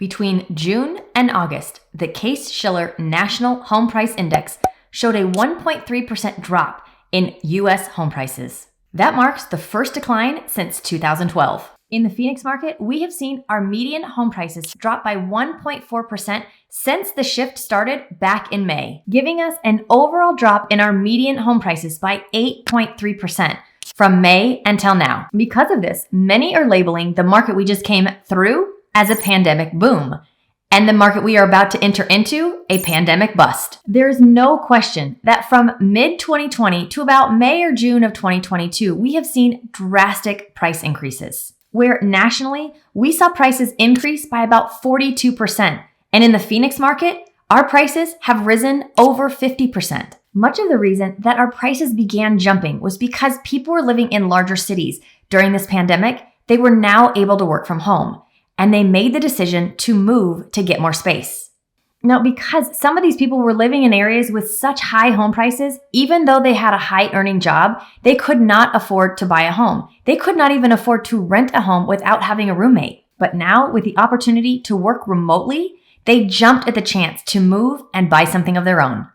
Between June and August, the Case-Shiller National Home Price Index showed a 1.3% drop in U.S. home prices. That marks the first decline since 2012. In the Phoenix market, we have seen our median home prices drop by 1.4% since the shift started back in May, giving us an overall drop in our median home prices by 8.3% from May until now. Because of this, many are labeling the market we just came through as a pandemic boom, and the market we are about to enter into a pandemic bust. There is no question that from mid-2020 to about May or June of 2022, we have seen drastic price increases, where nationally, we saw prices increase by about 42%. And in the Phoenix market, our prices have risen over 50%. Much of the reason that our prices began jumping was because people were living in larger cities. During this pandemic, they were now able to work from home, and they made the decision to move to get more space. Now, because some of these people were living in areas with such high home prices, even though they had a high-earning job, they could not afford to buy a home. They could not even afford to rent a home without having a roommate. But now, with the opportunity to work remotely, they jumped at the chance to move and buy something of their own.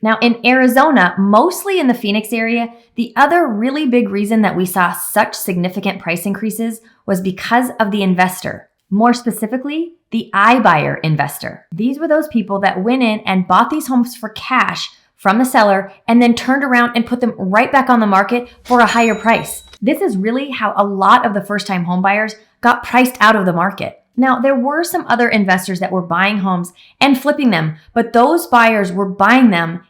Now, in Arizona, mostly in the Phoenix area, the other really big reason that we saw such significant price increases was because of the investor. More specifically, the iBuyer investor. These were those people that went in and bought these homes for cash from the seller and then turned around and put them right back on the market for a higher price. This is really how a lot of the first-time home buyers got priced out of the market. Now, there were some other investors that were buying homes and flipping them, but those buyers were buying them,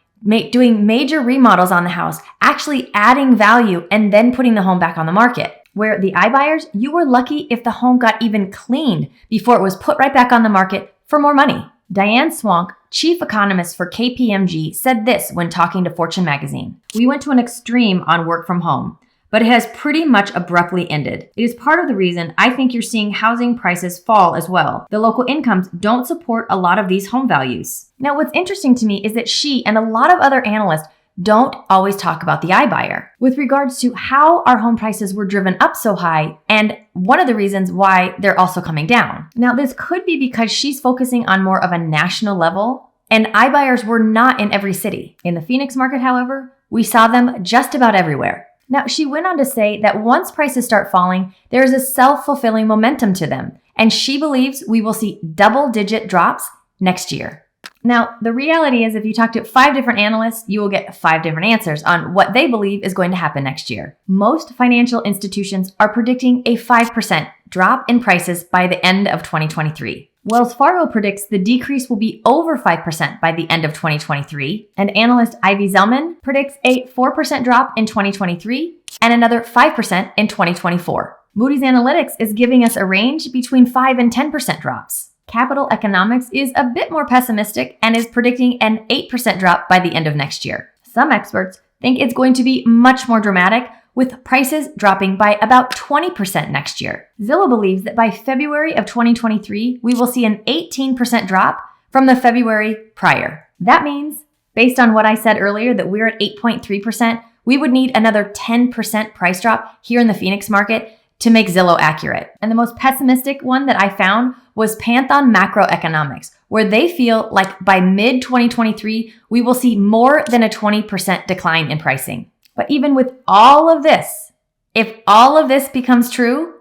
doing major remodels on the house, actually adding value and then putting the home back on the market. Where the iBuyers, you were lucky if the home got even cleaned before it was put right back on the market for more money. Diane Swank, chief economist for KPMG, said this when talking to Fortune magazine. "We went to an extreme on work from home, but it has pretty much abruptly ended. It is part of the reason I think you're seeing housing prices fall as well. The local incomes don't support a lot of these home values." Now, what's interesting to me is that she and a lot of other analysts don't always talk about the iBuyer with regards to how our home prices were driven up so high and one of the reasons why they're also coming down. Now, this could be because she's focusing on more of a national level and iBuyers were not in every city. In the Phoenix market, however, we saw them just about everywhere. Now, she went on to say that once prices start falling, there is a self-fulfilling momentum to them, and she believes we will see double-digit drops next year. Now, the reality is if you talk to 5 different analysts, you will get 5 different answers on what they believe is going to happen next year. Most financial institutions are predicting a 5% drop in prices by the end of 2023. Wells Fargo predicts the decrease will be over 5% by the end of 2023, and analyst Ivy Zelman predicts a 4% drop in 2023 and another 5% in 2024. Moody's Analytics is giving us a range between 5 and 10% drops. Capital Economics is a bit more pessimistic and is predicting an 8% drop by the end of next year. Some experts think it's going to be much more dramatic, with prices dropping by about 20% next year. Zillow believes that by February of 2023, we will see an 18% drop from the February prior. That means, based on what I said earlier, that we're at 8.3%, we would need another 10% price drop here in the Phoenix market to make Zillow accurate. And the most pessimistic one that I found was Pantheon Macroeconomics, where they feel like by mid-2023, we will see more than a 20% decline in pricing. But even with all of this, if all of this becomes true,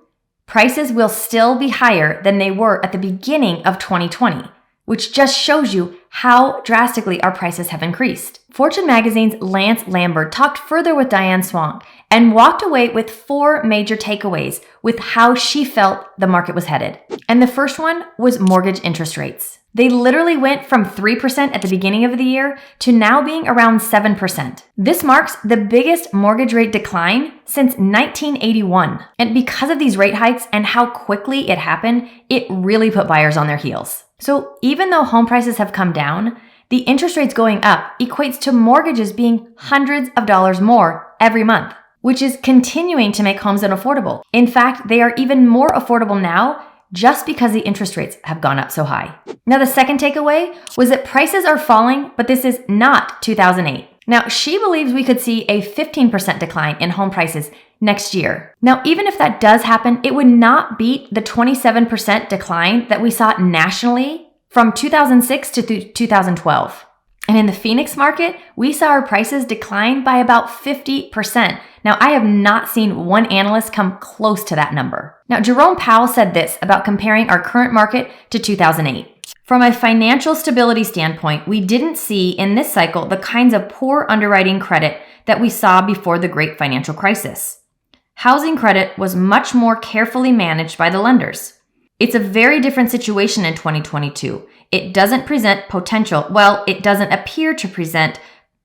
prices will still be higher than they were at the beginning of 2020, which just shows you how drastically our prices have increased. Fortune magazine's Lance Lambert talked further with Diane Swank and walked away with 4 major takeaways with how she felt the market was headed. And the first one was mortgage interest rates. They literally went from 3% at the beginning of the year to now being around 7%. This marks the biggest mortgage rate decline since 1981. And because of these rate hikes and how quickly it happened, it really put buyers on their heels. So even though home prices have come down, the interest rates going up equates to mortgages being hundreds of dollars more every month, which is continuing to make homes unaffordable. In fact, they are even more affordable now just because the interest rates have gone up so high. Now, the second takeaway was that prices are falling, but this is not 2008. Now, she believes we could see a 15% decline in home prices next year. Now, even if that does happen, it would not beat the 27% decline that we saw nationally from 2006 to 2012. And in the Phoenix market, we saw our prices decline by about 50%. Now, I have not seen one analyst come close to that number. Now, Jerome Powell said this about comparing our current market to 2008. From a financial stability standpoint, we didn't see in this cycle the kinds of poor underwriting credit that we saw before the great financial crisis. Housing credit was much more carefully managed by the lenders. It's a very different situation in 2022. It doesn't present it doesn't appear to present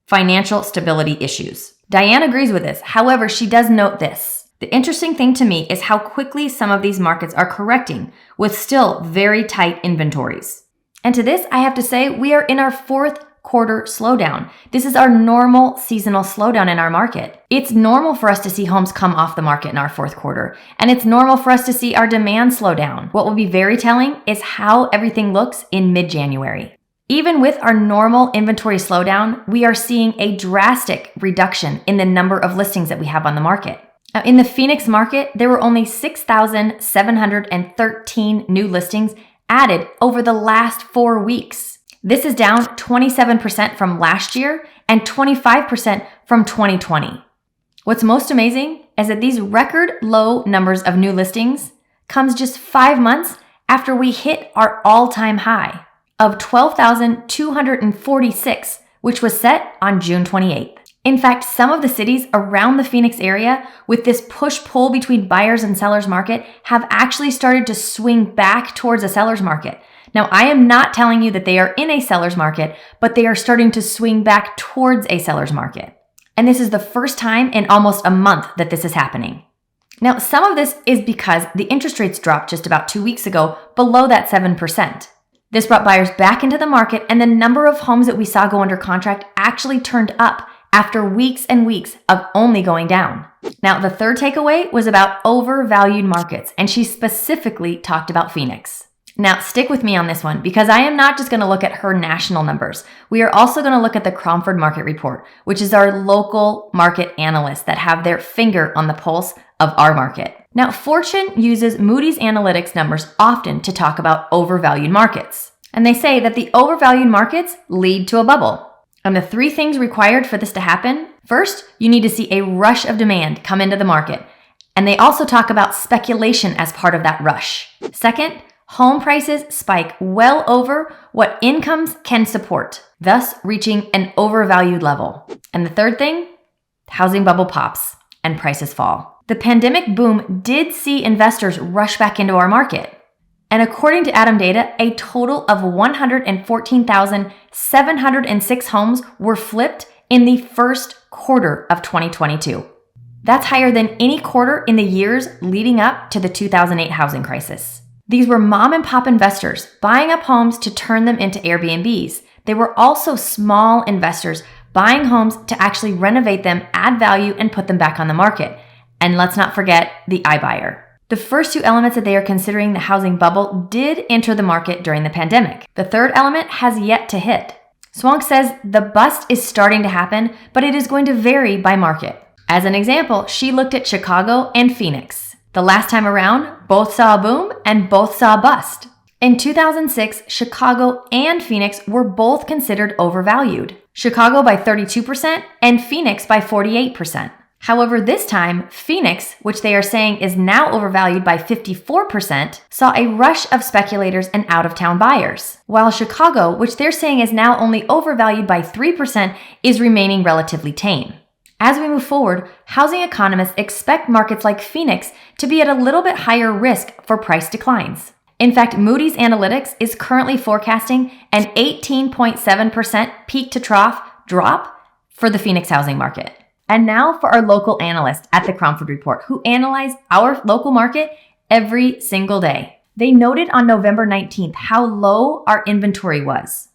financial stability issues. Diane agrees with this. However, she does note this. The interesting thing to me is how quickly some of these markets are correcting with still very tight inventories. And to this, I have to say, we are in our fourth quarter slowdown. This is our normal seasonal slowdown in our market. It's normal for us to see homes come off the market in our fourth quarter, and it's normal for us to see our demand slow down. What will be very telling is how everything looks in mid-January. Even with our normal inventory slowdown, we are seeing a drastic reduction in the number of listings that we have on the market. Now, in the Phoenix market, there were only 6,713 new listings added over the last 4 weeks. This is down 27% from last year and 25% from 2020. What's most amazing is that these record low numbers of new listings comes just 5 months after we hit our all-time high of 12,246, which was set on June 28th. In fact, some of the cities around the Phoenix area with this push-pull between buyers and sellers market have actually started to swing back towards a seller's market. Now, I am not telling you that they are in a seller's market, but they are starting to swing back towards a seller's market. And this is the first time in almost a month that this is happening. Now, some of this is because the interest rates dropped just about 2 weeks ago below that 7%. This brought buyers back into the market, and the number of homes that we saw go under contract actually turned up after weeks and weeks of only going down. Now, the third takeaway was about overvalued markets, and she specifically talked about Phoenix. Now, stick with me on this one because I am not just going to look at her national numbers. We are also going to look at the Cromford Market Report, which is our local market analysts that have their finger on the pulse of our market. Now, Fortune uses Moody's Analytics numbers often to talk about overvalued markets. And they say that the overvalued markets lead to a bubble. And the 3 things required for this to happen: first, you need to see a rush of demand come into the market. And they also talk about speculation as part of that rush. Second, home prices spike well over what incomes can support, thus reaching an overvalued level. And the third thing, housing bubble pops and prices fall. The pandemic boom did see investors rush back into our market. And according to Adam Data, a total of 114,706 homes were flipped in the first quarter of 2022. That's higher than any quarter in the years leading up to the 2008 housing crisis. These were mom and pop investors buying up homes to turn them into Airbnbs. They were also small investors buying homes to actually renovate them, add value, and put them back on the market. And let's not forget the iBuyer. The first 2 elements that they are considering the housing bubble did enter the market during the pandemic. The third element has yet to hit. Swank says the bust is starting to happen, but it is going to vary by market. As an example, she looked at Chicago and Phoenix. The last time around, both saw a boom and both saw a bust. In 2006, Chicago and Phoenix were both considered overvalued. Chicago by 32% and Phoenix by 48%. However, this time, Phoenix, which they are saying is now overvalued by 54%, saw a rush of speculators and out-of-town buyers, while Chicago, which they're saying is now only overvalued by 3%, is remaining relatively tame. As we move forward, housing economists expect markets like Phoenix to be at a little bit higher risk for price declines. In fact, Moody's Analytics is currently forecasting an 18.7% peak to trough drop for the Phoenix housing market. And now for our local analysts at the Cromford Report, who analyze our local market every single day. They noted on November 19th how low our inventory was.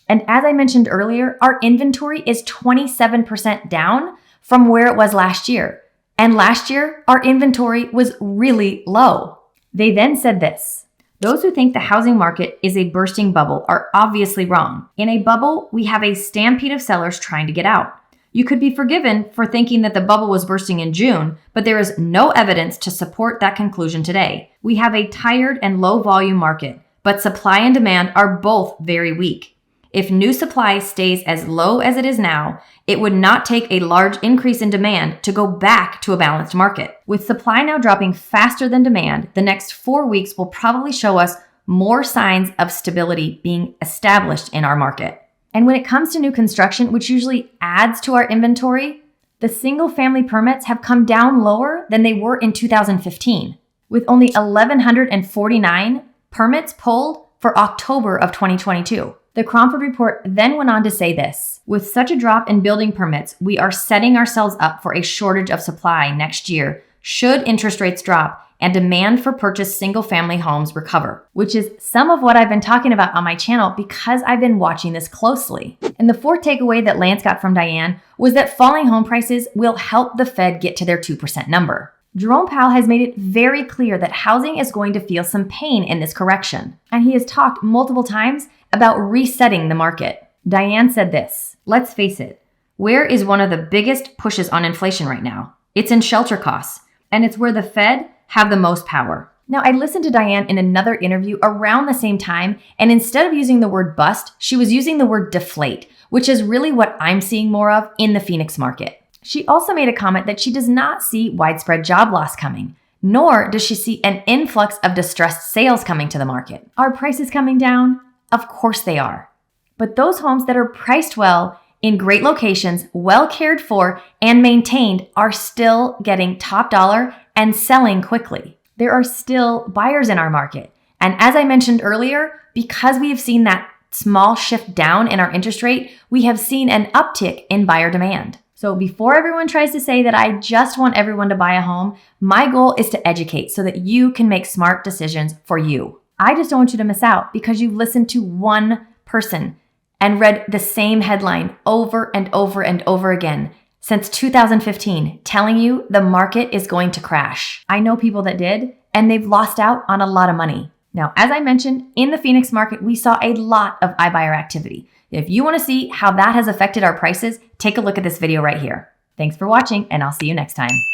And as I mentioned earlier, our inventory is 27% down from where it was last year. And last year, our inventory was really low. They then said this: those who think the housing market is a bursting bubble are obviously wrong. In a bubble, we have a stampede of sellers trying to get out. You could be forgiven for thinking that the bubble was bursting in June, but there is no evidence to support that conclusion today. We have a tired and low volume market, but supply and demand are both very weak. If new supply stays as low as it is now, it would not take a large increase in demand to go back to a balanced market. With supply now dropping faster than demand, the next 4 weeks will probably show us more signs of stability being established in our market. And when it comes to new construction, which usually adds to our inventory, the single-family permits have come down lower than they were in 2015, with only 1,149 permits pulled for October of 2022. The Cromford report then went on to say this: with such a drop in building permits, we are setting ourselves up for a shortage of supply next year should interest rates drop and demand for purchased single-family homes recover, which is some of what I've been talking about on my channel because I've been watching this closely. And the fourth takeaway that Lance got from Diane was that falling home prices will help the Fed get to their 2% number. Jerome Powell has made it very clear that housing is going to feel some pain in this correction, and he has talked multiple times about resetting the market. Diane said this: let's face it, where is one of the biggest pushes on inflation right now? It's in shelter costs, and it's where the Fed have the most power. Now, I listened to Diane in another interview around the same time, and instead of using the word bust, she was using the word deflate, which is really what I'm seeing more of in the Phoenix market. She also made a comment that she does not see widespread job loss coming, nor does she see an influx of distressed sales coming to the market. Are prices coming down? Of course they are. But those homes that are priced well, in great locations, well cared for, and maintained are still getting top dollar and selling quickly. There are still buyers in our market. And as I mentioned earlier, because we have seen that small shift down in our interest rate, we have seen an uptick in buyer demand. So before everyone tries to say that I just want everyone to buy a home, my goal is to educate so that you can make smart decisions for you. I just don't want you to miss out because you've listened to one person and read the same headline over and over and over again since 2015, telling you the market is going to crash. I know people that did, and they've lost out on a lot of money. Now, as I mentioned, in the Phoenix market, we saw a lot of iBuyer activity. If you want to see how that has affected our prices, take a look at this video right here. Thanks for watching, and I'll see you next time.